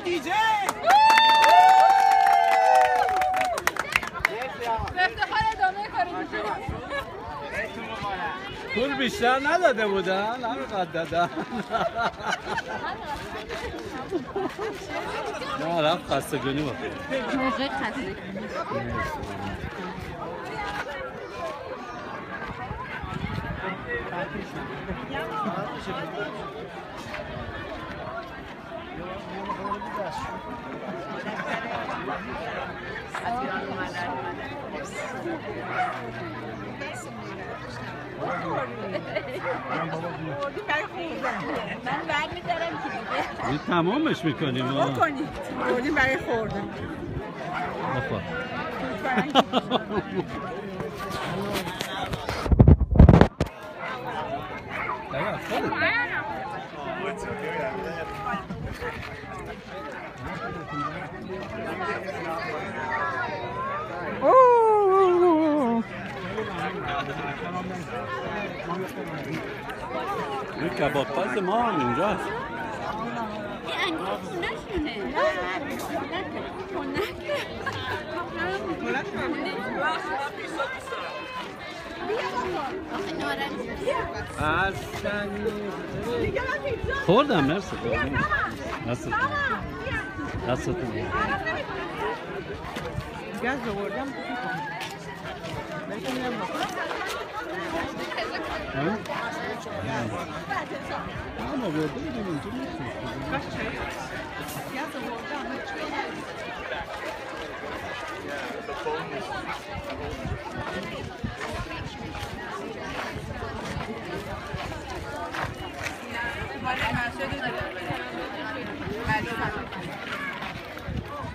دیجی به افتخار ادامه کاری پول بیشتر نداده بودن همینقدر دادن نه رفت خستگانی بخیر موقع خستگی من بعد می‌دارم که دیگه تمامش میکنیم بکنید بردیم برای خوردن بخور این کباب پز ما هم اینجاست این خونه‌شونه خوردم مرسی دستتون گاز آوردم ما برده بودیم اینجا